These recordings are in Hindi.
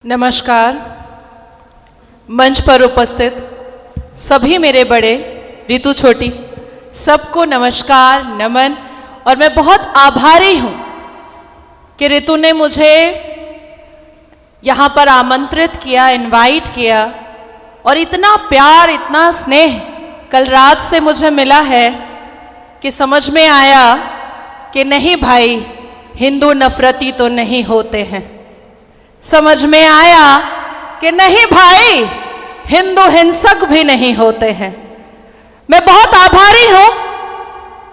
नमस्कार। मंच पर उपस्थित सभी मेरे बड़े, रितु छोटी, सबको नमस्कार, नमन। और मैं बहुत आभारी हूँ कि रितु ने मुझे यहाँ पर आमंत्रित किया, इनवाइट किया और इतना प्यार, इतना स्नेह कल रात से मुझे मिला है कि समझ में आया कि नहीं भाई, हिंदू नफरती तो नहीं होते हैं। समझ में आया कि नहीं भाई, हिंदू हिंसक भी नहीं होते हैं। मैं बहुत आभारी हूं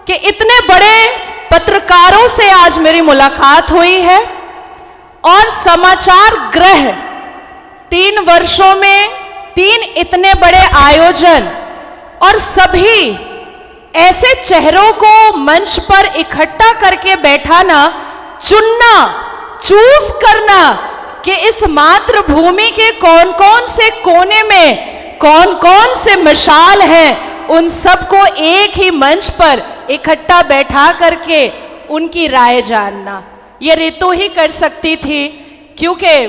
कि इतने बड़े पत्रकारों से आज मेरी मुलाकात हुई है और समाचार गृह 3 वर्षों में 3 इतने बड़े आयोजन और सभी ऐसे चेहरों को मंच पर इकट्ठा करके बैठाना, चुनना, चूज करना कि इस मातृभूमि के कौन कौन से कोने में कौन कौन से मिसाल हैं, उन सबको एक ही मंच पर इकट्ठा बैठा करके उनकी राय जानना, ये रितु ही कर सकती थी। क्योंकि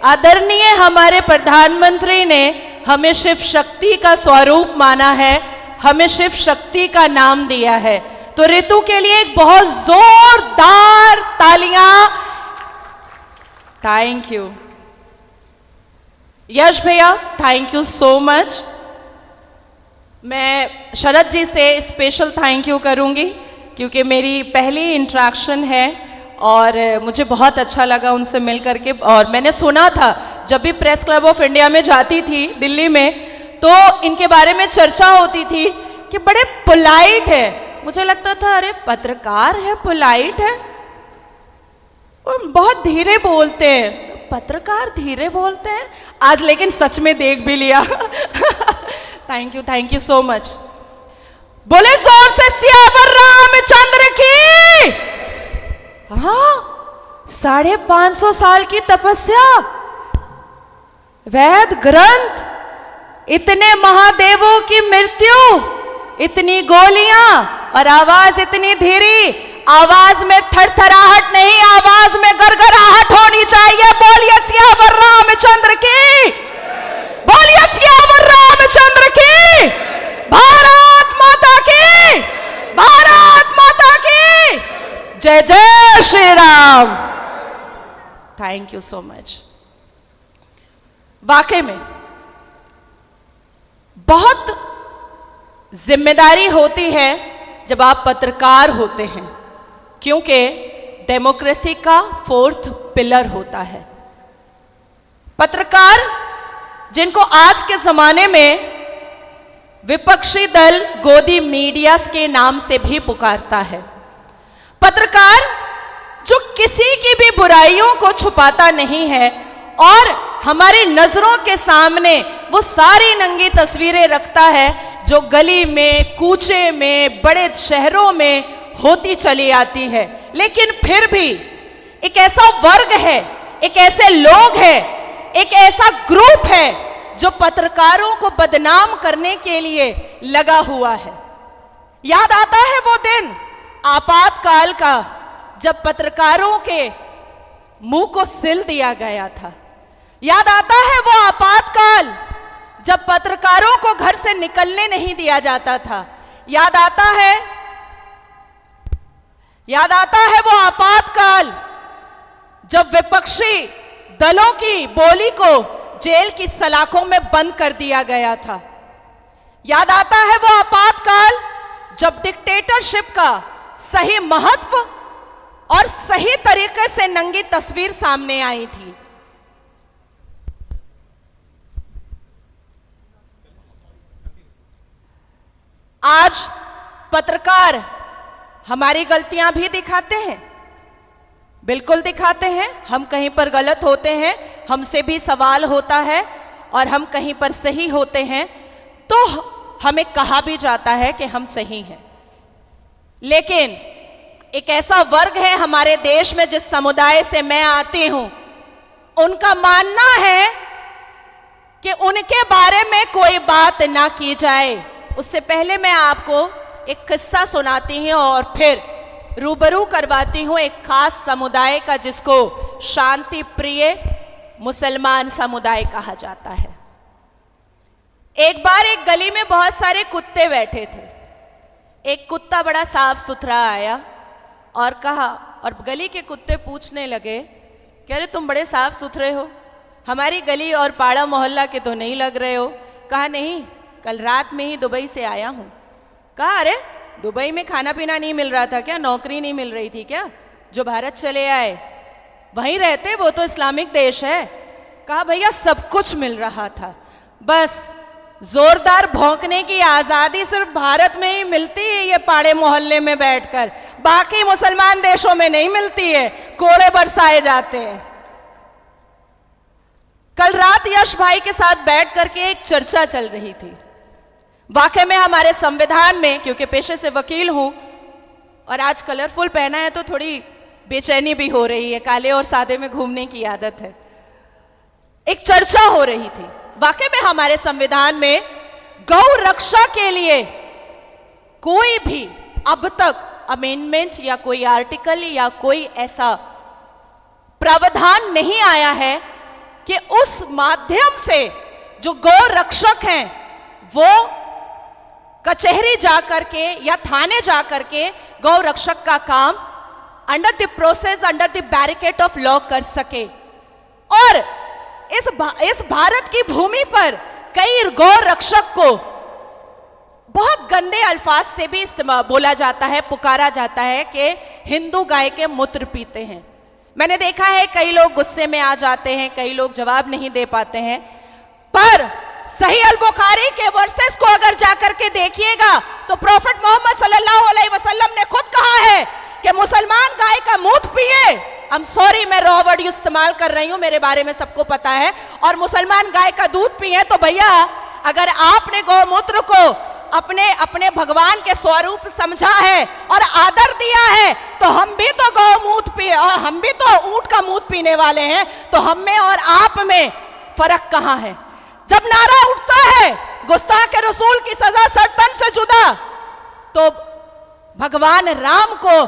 आदरणीय हमारे प्रधानमंत्री ने हमें शिव शक्ति का स्वरूप माना है, हमें शिव शक्ति का नाम दिया है। तो रितु के लिए एक बहुत जोरदार तालियां। थैंक यू यश भैया, थैंक यू सो मच। मैं शरद जी से स्पेशल थैंक यू करूंगी क्योंकि मेरी पहली इंटरेक्शन है और मुझे बहुत अच्छा लगा उनसे मिल करके। और मैंने सुना था जब भी प्रेस क्लब ऑफ इंडिया में जाती थी दिल्ली में, तो इनके बारे में चर्चा होती थी कि बड़े पोलाइट है। मुझे लगता था अरे पत्रकार है, पोलाइट है, और बहुत धीरे बोलते हैं। पत्रकार धीरे बोलते हैं, आज लेकिन सच में देख भी लिया। Thank you so much. बोले जोर से सियावर रामचंद्र की। हाँ, 550 साल की तपस्या, वेद ग्रंथ, इतने महादेवों की मृत्यु, इतनी गोलियां और आवाज इतनी धीरी। आवाज में थरथराहट नहीं, आवाज में गरगराहट होनी चाहिए। बोलिए सियावर रामचंद्र की, बोलिए सियावर रामचंद्र की। भारत माता की, भारत माता की जय जय Shri Ram. Thank you so much. वाकई में बहुत जिम्मेदारी होती है जब आप पत्रकार होते हैं, क्योंकि डेमोक्रेसी का 4th पिलर होता है पत्रकार, जिनको आज के जमाने में विपक्षी दल गोदी मीडिया के नाम से भी पुकारता है। पत्रकार जो किसी की भी बुराइयों को छुपाता नहीं है और हमारी नजरों के सामने वो सारी नंगी तस्वीरें रखता है जो गली में, कूचे में, बड़े शहरों में होती चली आती है। लेकिन फिर भी एक ऐसा वर्ग है, एक ऐसे लोग हैं, एक ऐसा ग्रुप है जो पत्रकारों को बदनाम करने के लिए लगा हुआ है। याद आता है वो दिन आपातकाल का जब पत्रकारों के मुंह को सिल दिया गया था। याद आता है वो आपातकाल जब पत्रकारों को घर से निकलने नहीं दिया जाता था। याद आता है वो आपातकाल जब विपक्षी दलों की बोली को जेल की सलाखों में बंद कर दिया गया था। याद आता है वो आपातकाल जब डिक्टेटरशिप का सही महत्व और सही तरीके से नंगी तस्वीर सामने आई थी। आज पत्रकार हमारी गलतियां भी दिखाते हैं, बिल्कुल दिखाते हैं। हम कहीं पर गलत होते हैं, हमसे भी सवाल होता है और हम कहीं पर सही होते हैं तो हमें कहा भी जाता है कि हम सही हैं। लेकिन एक ऐसा वर्ग है हमारे देश में, जिस समुदाय से मैं आती हूं, उनका मानना है कि उनके बारे में कोई बात ना की जाए। उससे पहले मैं आपको एक किस्सा सुनाती हूँ और फिर रूबरू करवाती हूँ एक खास समुदाय का, जिसको शांति प्रिय मुसलमान समुदाय कहा जाता है। एक बार एक गली में बहुत सारे कुत्ते बैठे थे। एक कुत्ता बड़ा साफ सुथरा आया और कहा, और गली के कुत्ते पूछने लगे कि अरे तुम बड़े साफ सुथरे हो, हमारी गली और पाड़ा मोहल्ला के तो नहीं लग रहे हो। कहा नहीं, कल रात में ही दुबई से आया हूं। कहा अरे दुबई में खाना पीना नहीं मिल रहा था क्या, नौकरी नहीं मिल रही थी क्या, जो भारत चले आए वहीं रहते, वो तो इस्लामिक देश है। कहा भैया सब कुछ मिल रहा था, बस जोरदार भौंकने की आजादी सिर्फ भारत में ही मिलती है, ये पाड़े मोहल्ले में बैठकर, बाकी मुसलमान देशों में नहीं मिलती है, कोड़े बरसाए जाते हैं। कल रात यश भाई के साथ बैठ करके एक चर्चा चल रही थी। वाकई में हमारे संविधान में, क्योंकि पेशे से वकील हूं और आज कलरफुल पहना है तो थोड़ी बेचैनी भी हो रही है, काले और सादे में घूमने की आदत है। एक चर्चा हो रही थी, वाकई में हमारे संविधान में गौ रक्षा के लिए कोई भी अब तक अमेंडमेंट या कोई आर्टिकल या कोई ऐसा प्रावधान नहीं आया है कि उस माध्यम से जो गौ रक्षक हैं वो कचहरी जाकर के या थाने जाकर के गौ रक्षक का काम under the process, under the barricade of law कर सके। और इस भारत की भूमि पर कई गौ रक्षक को बहुत गंदे अल्फाज से भी इस्तेमाल बोला जाता है, पुकारा जाता है कि हिंदू गाय के मूत्र पीते हैं। मैंने देखा है कई लोग गुस्से में आ जाते हैं, कई लोग जवाब नहीं दे पाते हैं, पर सही अल बुखारी के वर्सेस को अगर जाकर के देखिएगा तो प्रॉफिट मोहम्मद सल्लल्लाहु अलैहि वसल्लम ने खुद कहा है कि मुसलमान गाय का मूत्र पिए। आई एम सॉरी, मैं रॉ वर्ड इस्तेमाल कर रही हूं, मेरे बारे में सबको पता है। और मुसलमान गाय का दूध पिए। तो भैया अगर आपने गौमूत्र को अपने भगवान के स्वरूप समझा है और आदर दिया है, तो हम भी तो गौमूत्र पिए और हम भी तो ऊंट का मूत्र पीने वाले हैं, तो हम में और आप में फर्क कहां है? जब नारा उठता है गुस्ताख रसूल की सजा सर्तन से जुदा, तो भगवान राम को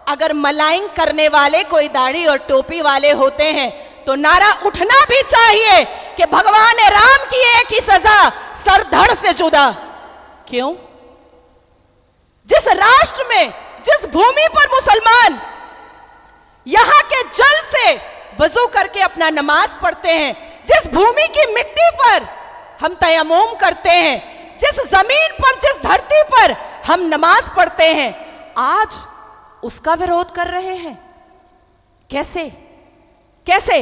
अगर मलाइंग करने वाले कोई दाढ़ी और टोपी वाले होते हैं तो नारा उठना भी चाहिए कि भगवान राम की एक ही सजा सरधड़ से जुदा। क्यों? जिस राष्ट्र में, जिस भूमि पर मुसलमान यहां के जल से वजू करके अपना नमाज पढ़ते हैं, जिस भूमि की मिट्टी पर हम तयम्मुम करते हैं, जिस जमीन पर, जिस धरती पर हम नमाज पढ़ते हैं, आज उसका विरोध कर रहे हैं। कैसे? कैसे?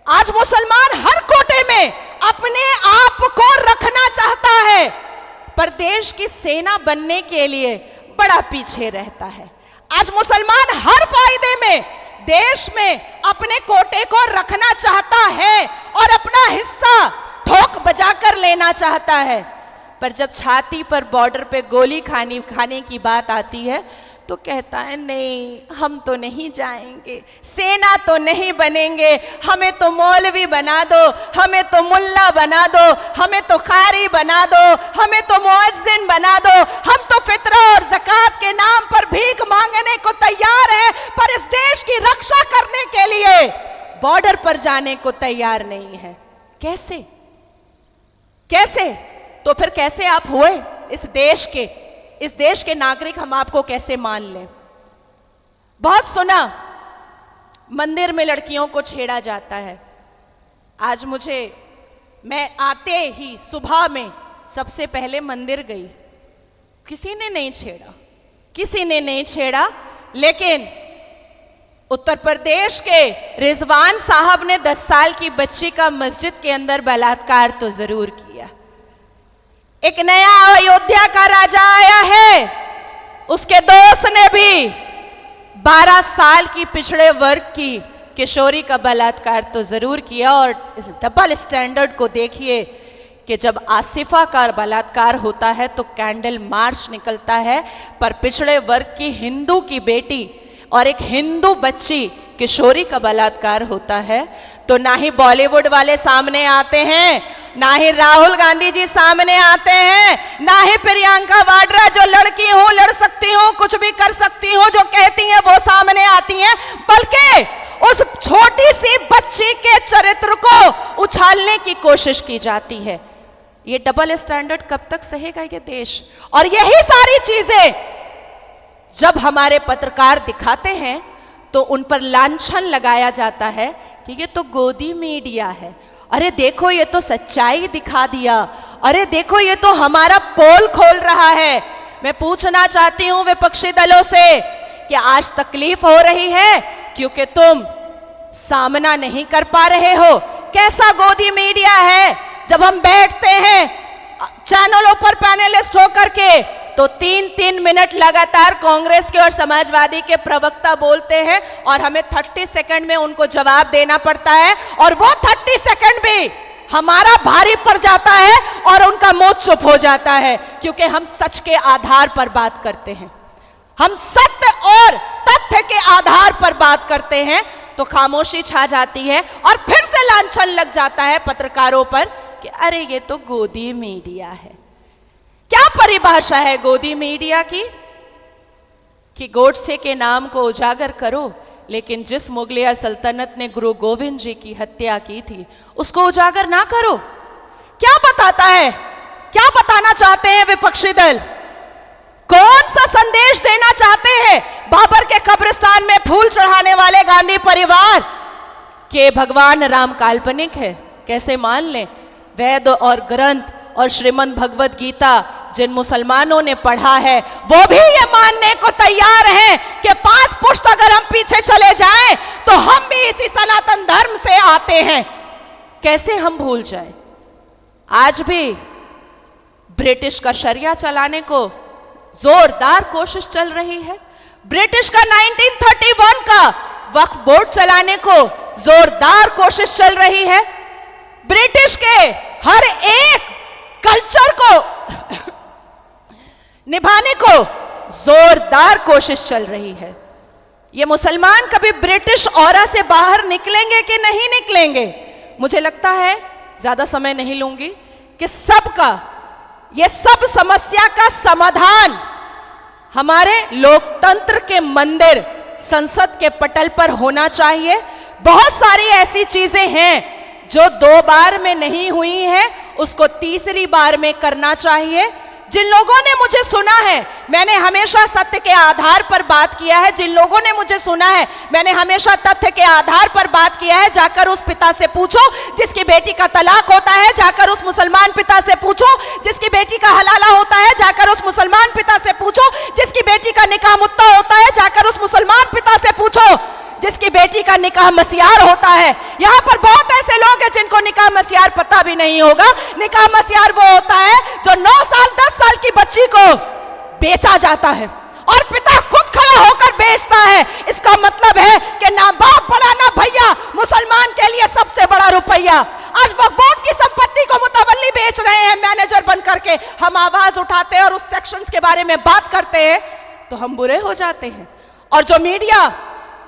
आज मुसलमान हर कोटे में अपने आप को रखना चाहता है, पर देश की सेना बनने के लिए बड़ा पीछे रहता है। आज मुसलमान हर फायदे में देश में अपने कोटे को रखना चाहता है और अपना हिस्सा ठोक बजाकर लेना चाहता है, पर जब छाती पर बॉर्डर पे गोली खाने की बात आती है तो कहता है नहीं, हम तो नहीं जाएंगे, सेना तो नहीं बनेंगे, हमें तो मौलवी बना दो, हमें तो मुल्ला बना दो, हमें तो कारी बना दो, हमें तो मुअज्जिन बना दो, हम तो फितरा और ज़कात के नाम पर भीख मांगने को तैयार हैं, पर इस देश की रक्षा करने के लिए बॉर्डर पर जाने को तैयार नहीं है। कैसे? कैसे? तो फिर कैसे आप हुए इस देश के नागरिक? हम आपको कैसे मान लें? बहुत सुना मंदिर में लड़कियों को छेड़ा जाता है। आज मैं आते ही सुबह में सबसे पहले मंदिर गई, किसी ने नहीं छेड़ा, किसी ने नहीं छेड़ा, लेकिन उत्तर प्रदेश के रिजवान साहब ने 10 साल की बच्ची का मस्जिद के अंदर बलात्कार तो जरूर किया। एक नया अयोध्या का राजा आया है, उसके दोस्त ने भी 12 साल की पिछड़े वर्ग की किशोरी का बलात्कार तो जरूर किया। और इस डबल स्टैंडर्ड को देखिए कि जब आसिफा का बलात्कार होता है तो कैंडल मार्च निकलता है, पर पिछड़े वर्ग की हिंदू की बेटी और एक हिंदू बच्ची किशोरी का बलात्कार होता है तो ना ही बॉलीवुड वाले सामने आते हैं, ना ही राहुल गांधी जी सामने आते हैं, ना ही प्रियंका वाड्रा जो लड़की हूं, लड़ सकती हूं, कुछ भी कर सकती हूं, जो कहती हैं वो सामने आती हैं, बल्कि उस छोटी सी बच्ची के चरित्र को उछालने की कोशिश की जाती है। ये डबल स्टैंडर्ड कब तक सहेगा ये देश? और यही सारी चीजें जब हमारे पत्रकार दिखाते हैं तो उन पर लांछन लगाया जाता है कि ये तो गोदी मीडिया है, अरे देखो ये तो सच्चाई दिखा दिया, अरे देखो ये तो हमारा पोल खोल रहा है। मैं पूछना चाहती हूं विपक्षी दलों से कि आज तकलीफ हो रही है क्योंकि तुम सामना नहीं कर पा रहे हो। कैसा गोदी मीडिया है? जब हम बैठते हैं चैनलों पर पैनलिस्ट होकर के तो 3-3 मिनट लगातार कांग्रेस के और समाजवादी के प्रवक्ता बोलते हैं और हमें 30 सेकंड में उनको जवाब देना पड़ता है, और वो 30 सेकंड भी हमारा भारी पड़ जाता है और उनका मुंह चुप हो जाता है, क्योंकि हम सच के आधार पर बात करते हैं, हम सत्य और तथ्य के आधार पर बात करते हैं। तो खामोशी छा जाती है और फिर से लांछन लग जाता है पत्रकारों पर कि अरे ये तो गोदी मीडिया है। क्या परिभाषा है गोदी मीडिया की? कि गोडसे के नाम को उजागर करो, लेकिन जिस मुगलिया सल्तनत ने गुरु गोविंद जी की हत्या की थी उसको उजागर ना करो। क्या बताता है? क्या बताना चाहते हैं विपक्षी दल? कौन सा संदेश देना चाहते हैं? बाबर के कब्रिस्तान में फूल चढ़ाने वाले गांधी परिवार के भगवान राम काल्पनिक है, कैसे मान लें? वेद और ग्रंथ और श्रीमद् भगवत गीता जिन मुसलमानों ने पढ़ा है वो भी ये मानने को तैयार हैं कि 5 पुश्त अगर हम पीछे चले जाएं तो हम भी इसी सनातन धर्म से आते हैं। कैसे हम भूल जाएं? आज भी ब्रिटिश का शरिया चलाने को जोरदार कोशिश चल रही है। ब्रिटिश का 1931 का वक्फ बोर्ड चलाने को जोरदार कोशिश चल रही है। ब्रिटिश के हर एक कल्चर को निभाने को जोरदार कोशिश चल रही है। ये मुसलमान कभी ब्रिटिश ऑरा से बाहर निकलेंगे कि नहीं निकलेंगे? मुझे लगता है, ज्यादा समय नहीं लूंगी, कि सबका ये सब समस्या का समाधान हमारे लोकतंत्र के मंदिर संसद के पटल पर होना चाहिए। बहुत सारी ऐसी चीजें हैं जो 2 बार में नहीं हुई है, उसको तीसरी बार में करना चाहिए। जिन लोगों ने मुझे सुना है, मैंने हमेशा सत्य के आधार पर बात किया है। जिन लोगों ने मुझे सुना है, मैंने हमेशा तथ्य के आधार पर बात किया है। जाकर उस पिता से पूछो जिसकी बेटी का तलाक होता है, जाकर उस मुसलमान पिता से पूछो जिसकी बेटी का हलाला होता है, जाकर उस मुसलमान पिता से पूछो जिसकी बेटी का निकाह मुत्ता होता है, जाकर उस मुसलमान पिता से पूछो जिसकी बेटी का निकाह मसियार होता है। यहां पर बहुत ऐसे लोग हैं जिनको निकाह मसियार पता भी नहीं होगा। निकाह मसियार वो होता है जो 9 साल 10 साल की बच्ची को बेचा जाता है और पिता खुद खड़ा होकर बेचता है। इसका मतलब है कि ना बाप बड़ा ना भैया, मुसलमान के लिए सबसे बड़ा रुपया। आज वक्फ बोर्ड की संपत्ति को मुतवल्ली बेच रहे हैं मैनेजर बन करके। हम आवाज उठाते हैं और उस सेक्शंस के बारे में बात करते हैं तो हम बुरे हो जाते हैं, और जो मीडिया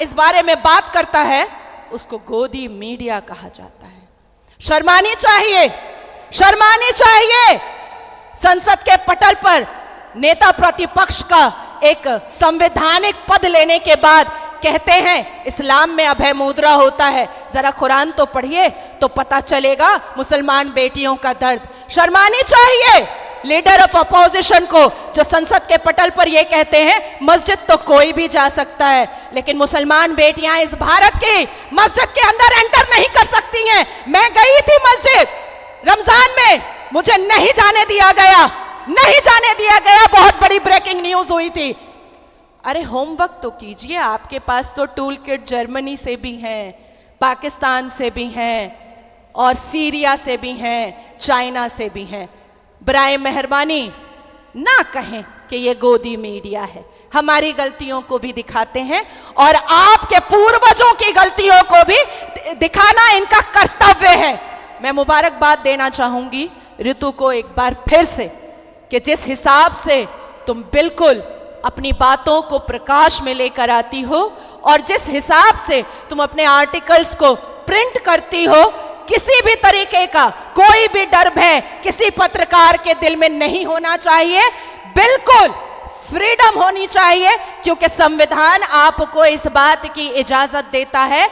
इस बारे में बात करता है उसको गोदी मीडिया कहा जाता है। शर्मानी चाहिए, शर्मानी चाहिए। संसद के पटल पर नेता प्रतिपक्ष का एक संवैधानिक पद लेने के बाद कहते हैं इस्लाम में अभय मुद्रा होता है। जरा कुरान तो पढ़िए तो पता चलेगा मुसलमान बेटियों का दर्द। शर्मानी चाहिए लीडर ऑफ अपोजिशन को, जो संसद के पटल पर यह कहते हैं मस्जिद तो कोई भी जा सकता है, लेकिन मुसलमान बेटियां इस भारत की मस्जिद के अंदर एंटर नहीं कर सकती हैं। मैं गई थी मस्जिद रमजान में, मुझे नहीं जाने दिया गया, नहीं जाने दिया गया। बहुत बड़ी ब्रेकिंग न्यूज हुई थी। अरे होमवर्क तो कीजिए, आपके पास तो टूल किट जर्मनी से भी हैं, पाकिस्तान से भी हैं और सीरिया से भी हैं, चाइना से भी हैं। बराए मेहरबानी ना कहें कि ये गोदी मीडिया है। हमारी गलतियों को भी दिखाते हैं और आपके पूर्वजों की गलतियों को भी दिखाना इनका कर्तव्य है। मैं मुबारकबाद देना चाहूंगी ऋतु को एक बार फिर से कि जिस हिसाब से तुम बिल्कुल अपनी बातों को प्रकाश में लेकर आती हो और जिस हिसाब से तुम अपने आर्टिकल्स को प्रिंट करती हो, किसी भी तरीके का कोई भी डर भय किसी पत्रकार के दिल में नहीं होना चाहिए। बिल्कुल फ्रीडम होनी चाहिए, क्योंकि संविधान आपको इस बात की इजाजत देता है।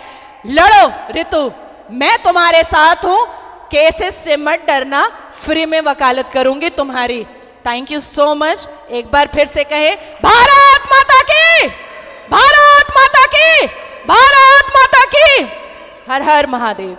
लड़ो रितु, मैं तुम्हारे साथ हूं, केसेस से मत डरना, फ्री में वकालत करूंगी तुम्हारी। Thank you so much. एक बार फिर से कहे, भारत माता की, भारत माता की, भारत माता की, हर हर महादेव।